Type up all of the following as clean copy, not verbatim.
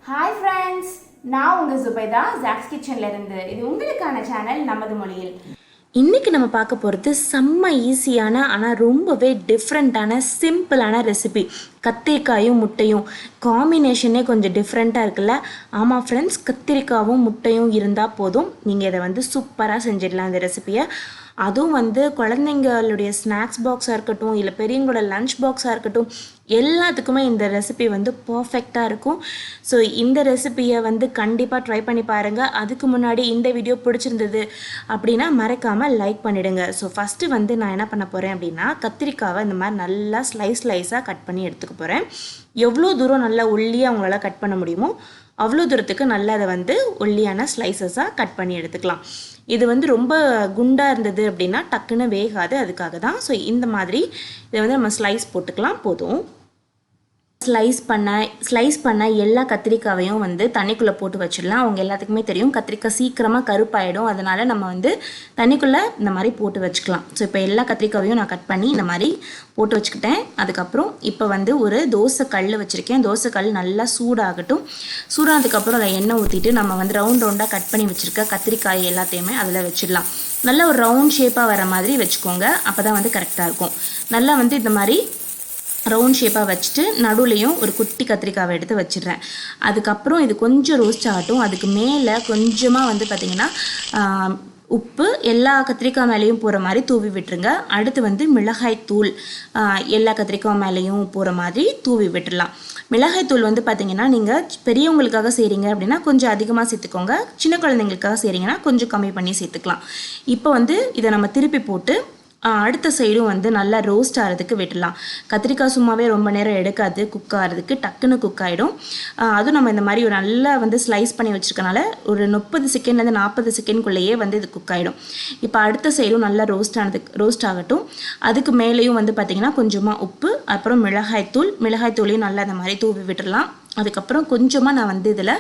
Hi friends, நான் உங்க Zubaida zacs kitchenல இருந்து. இது உங்களுக்கான சேனல் நமது மொழியில். இன்றைக்கி நம்ம பார்க்க போகிறது செம்ம ஈஸியான ஆனால் ரொம்பவே டிஃப்ரெண்ட்டான சிம்பிளான ரெசிபி. கத்திரிக்காயும் முட்டையும் காம்பினேஷனே கொஞ்சம் டிஃப்ரெண்ட்டாக இருக்குல்ல. ஆமாம் ஃப்ரெண்ட்ஸ், கத்திரிக்காயும் முட்டையும் இருந்தால் போதும், நீங்கள் இதை சூப்பராக செஞ்சிடலாம் இந்த ரெசிபியை. அதுவும் குழந்தைங்களுடைய ஸ்நாக்ஸ் பாக்ஸாக இருக்கட்டும், இல்லை பெரியவங்களோட லன்ச் பாக்ஸாக இருக்கட்டும், எல்லாத்துக்குமே இந்த ரெசிபி பர்ஃபெக்டாக இருக்கும். ஸோ இந்த ரெசிபியை கண்டிப்பாக ட்ரை பண்ணி பாருங்கள். அதுக்கு முன்னாடி இந்த வீடியோ பிடிச்சிருந்தது அப்படின்னா மறக்காமல் லைக் பண்ணிவிடுங்க. ஸோ ஃபஸ்ட்டு நான் என்ன பண்ண போகிறேன் அப்படின்னா, கத்திரிக்காவை இந்த மாதிரி நல்லா ஸ்லைஸாக கட் பண்ணி எடுத்துக்க போகிறேன். எவ்வளோ தூரம் நல்லா ஒல்லியாக அவங்களால கட் பண்ண முடியுமோ அவ்வளோ தூரத்துக்கு நல்லா அதை ஒல்லியான ஸ்லைசஸாக கட் பண்ணி எடுத்துக்கலாம். இது ரொம்ப குண்டாக இருந்தது அப்படின்னா டக்குன்னு வேகாது, அதுக்காக தான். ஸோ இந்த மாதிரி இதை நம்ம ஸ்லைஸ் போட்டுக்கலாம். போதும். ஸ்லைஸ் பண்ண எல்லா கத்திரிக்காவையும் தண்ணிக்குள்ளே போட்டு வச்சிடலாம். அவங்க எல்லாத்துக்குமே தெரியும் கத்திரிக்காய் சீக்கிரமாக கருப்பாயிடும், அதனால் நம்ம தண்ணிக்குள்ளே இந்த மாதிரி போட்டு வச்சுக்கலாம். ஸோ இப்போ எல்லா கத்திரிக்காவையும் நான் கட் பண்ணி இந்த மாதிரி போட்டு வச்சுக்கிட்டேன். அதுக்கப்புறம் இப்போ ஒரு தோசை கல் வச்சுருக்கேன். தோசை கல் நல்லா சூடாகட்டும். சூடானதுக்கப்புறம் அதில் எண்ணெய் ஊற்றிட்டு நம்ம ரவுண்டாக கட் பண்ணி வச்சுருக்க கத்திரிக்காய் எல்லாத்தையுமே அதில் வச்சிடலாம். நல்லா ஒரு ரவுண்ட் ஷேப்பாக வர மாதிரி வச்சுக்கோங்க, அப்போ தான் கரெக்டாக இருக்கும். நல்லா இந்த மாதிரி ரவுண்ட் ஷேப்பாக வச்சுட்டு நடுவுலையும் ஒரு குட்டி கத்திரிக்காவை எடுத்து வச்சிடுறேன். அதுக்கப்புறம் இது கொஞ்சம் ரோஸ்ட் ஆகட்டும். அதுக்கு மேலே கொஞ்சமாக பார்த்திங்கன்னா உப்பு எல்லா கத்திரிக்காய் மேலேயும் போகிற மாதிரி தூவி விட்டுருங்க. அடுத்து மிளகாய் தூள் எல்லா கத்திரிக்காய் மேலேயும் போகிற மாதிரி தூவி விட்டுடலாம். மிளகாய் தூள் பார்த்திங்கன்னா நீங்கள் பெரியவங்களுக்காக செய்கிறீங்க அப்படின்னா கொஞ்சம் அதிகமாக சேர்த்துக்கோங்க. சின்ன குழந்தைங்களுக்காக செய்கிறீங்கன்னா கொஞ்சம் கம்மி பண்ணி சேர்த்துக்கலாம். இப்போ இதை நம்ம திருப்பி போட்டு அடுத்த சைடும் நல்லா ரோஸ்ட் ஆகிறதுக்கு விட்டுடலாம். கத்திரிக்காய் சும்மாவே ரொம்ப நேரம் எடுக்காது குக் ஆகிறதுக்கு, டக்குன்னு குக் ஆகிடும். அதுவும் நம்ம இந்த மாதிரி ஒரு நல்லா ஸ்லைஸ் பண்ணி வச்சுருக்கனால ஒரு 30 செகண்ட்லேருந்து 40 செகண்ட்குள்ளேயே இது குக் ஆகிடும். இப்போ அடுத்த சைடும் நல்லா ரோஸ்ட் ஆகட்டும். அதுக்கு மேலேயும் பார்த்திங்கன்னா கொஞ்சமாக உப்பு, அப்புறம் மிளகாய்த்தூளையும் நல்லா இந்த மாதிரி தூவி விட்டுடலாம். அதுக்கப்புறம் கொஞ்சமாக நான் இதில்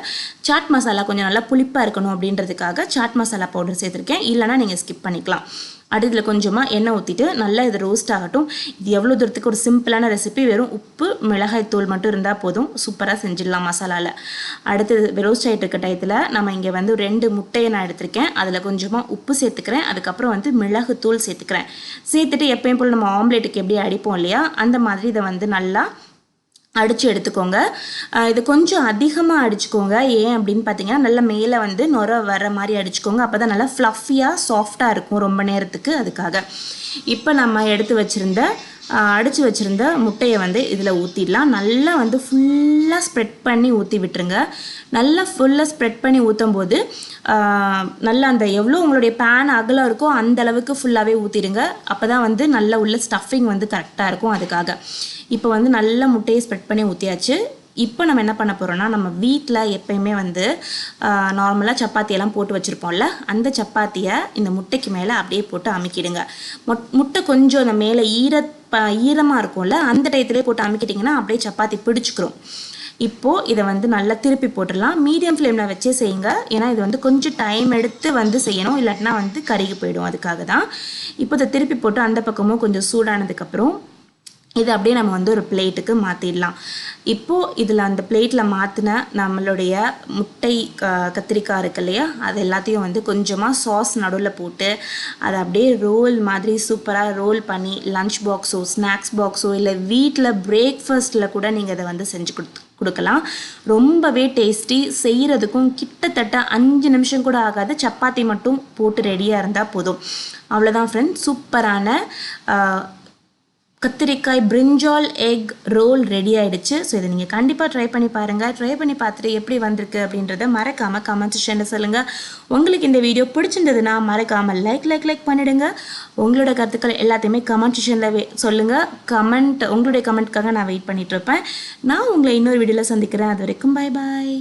சாட் மசாலா கொஞ்சம் நல்லா புளிப்பாக இருக்கணும் அப்படின்றதுக்காக சாட் மசாலா பவுடர் சேர்த்துருக்கேன். இல்லைனா நீங்கள் ஸ்கிப் பண்ணிக்கலாம். அடுத்தில் கொஞ்சமாக எண்ணெய் ஊற்றிட்டு நல்லா இது ரோஸ்ட் ஆகட்டும். இது எவ்வளோ தூரத்துக்கு ஒரு சிம்பிளான ரெசிபி, வெறும் உப்பு மிளகாய் தூள் மட்டும் இருந்தால் போதும், சூப்பராக செஞ்சிடலாம் மசாலாவில். அடுத்து ரோஸ்ட் ஆகிட்டு இருக்க டயத்தில் நம்ம இங்கே 2 முட்டையை நான் எடுத்திருக்கேன். அதில் கொஞ்சமாக உப்பு சேர்த்துக்கிறேன். அதுக்கப்புறம் மிளகு தூள் சேர்த்துக்கிறேன். சேர்த்துட்டு எப்பயும் போல் நம்ம ஆம்லேட்டுக்கு எப்படி அடிப்போம் இல்லையா, அந்த மாதிரி இதை நல்லா அடித்து எடுத்துக்கோங்க. இது கொஞ்சம் அதிகமாக அடிச்சுக்கோங்க. ஏன் அப்படின்னு பார்த்தீங்கன்னா நல்லா மேலே நுர வர மாதிரி அடிச்சுக்கோங்க. அப்போ தான் நல்லா ஃப்ளஃபியாக சாஃப்டாக இருக்கும் ரொம்ப நேரத்துக்கு, அதுக்காக. இப்போ நம்ம அடித்து வச்சுருந்த முட்டையை இதில் ஊற்றிடலாம். நல்லா ஃபுல்லாக ஸ்ப்ரெட் பண்ணி ஊற்றி விட்டுருங்க. நல்லா ஃபுல்லாக ஸ்ப்ரெட் பண்ணி ஊற்றும் போது நல்லா அந்த எவ்வளோ உங்களுடைய பேன் அகலம் இருக்கோ அந்த அளவுக்கு ஃபுல்லாகவே ஊற்றிடுங்க. அப்போ தான் நல்லா உள்ள ஸ்டஃபிங் கரெக்டாக இருக்கும், அதுக்காக. இப்போ நல்லா முட்டையை ஸ்ப்ரெட் பண்ணி ஊற்றியாச்சு. இப்போ நம்ம என்ன பண்ண போகிறோம்னா, நம்ம வீட்டில் எப்பயுமே நார்மலாக சப்பாத்தியெல்லாம் போட்டு வச்சுருப்போம்ல, அந்த சப்பாத்தியை இந்த முட்டைக்கு மேலே அப்படியே போட்டு அமுக்கிடுங்க. முட்டை கொஞ்சம் அந்த மேலே ஈரமாக இருக்கும்ல, அந்த டயத்துலேயே போட்டு அமுக்கிட்டிங்கன்னா அப்படியே சப்பாத்தி பிடிச்சிக்கிறோம். இப்போது இதை நல்லா திருப்பி போட்டுடலாம். மீடியம் ஃப்ளேமில் வச்சே செய்யுங்க, ஏன்னா இது கொஞ்சம் டைம் எடுத்து செய்யணும், இல்லாட்டினா கருகி போயிடும், அதுக்காக தான். இப்போ இதை திருப்பி போட்டு அந்த பக்கமும் கொஞ்சம் சூடானதுக்கப்புறம் இது அப்படியே நம்ம ஒரு பிளேட்டுக்கு மாற்றிடலாம். இப்போது இதில் அந்த பிளேட்டில் மாற்றின நம்மளுடைய முட்டை கத்திரிக்காய் இருக்கு இல்லையா, அது எல்லாத்தையும் கொஞ்சமாக சாஸ் நடுவில் போட்டு அதை அப்படியே ரோல் மாதிரி சூப்பராக ரோல் பண்ணி லன்ச் பாக்ஸோ ஸ்நாக்ஸ் பாக்ஸோ இல்லை வீட்டில் பிரேக்ஃபாஸ்ட்டில் கூட நீங்கள் இதை செஞ்சு கொடுக்கலாம். ரொம்பவே டேஸ்டி. செய்கிறதுக்கும் கிட்டத்தட்ட 5 நிமிஷம் கூட ஆகாது. சப்பாத்தி மட்டும் போட்டு ரெடியாக இருந்தால் போதும். அவ்வளோதான் ஃப்ரெண்ட்ஸ், சூப்பரான கத்திரிக்காய் பிரிஞ்சால் எக் ரோல் ரெடி ஆகிடுச்சு. ஸோ இதை நீங்கள் கண்டிப்பாக ட்ரை பண்ணி பாருங்கள். ட்ரை பண்ணி பார்த்துட்டு எப்படி வந்திருக்கு அப்படின்றத மறக்காமல் கமெண்ட் செக்ஷனில் சொல்லுங்கள். உங்களுக்கு இந்த வீடியோ பிடிச்சிருந்ததுன்னா மறக்காமல் லைக் பண்ணிவிடுங்க. உங்களோட கருத்துக்கள் எல்லாத்தையுமே கமெண்ட் செக்ஷனில் சொல்லுங்கள். உங்களுடைய கமெண்ட்காக நான் வெயிட் பண்ணிகிட்ருப்பேன். நான் உங்களை இன்னொரு வீடியோவில் சந்திக்கிறேன். அது வரைக்கும் பாய்.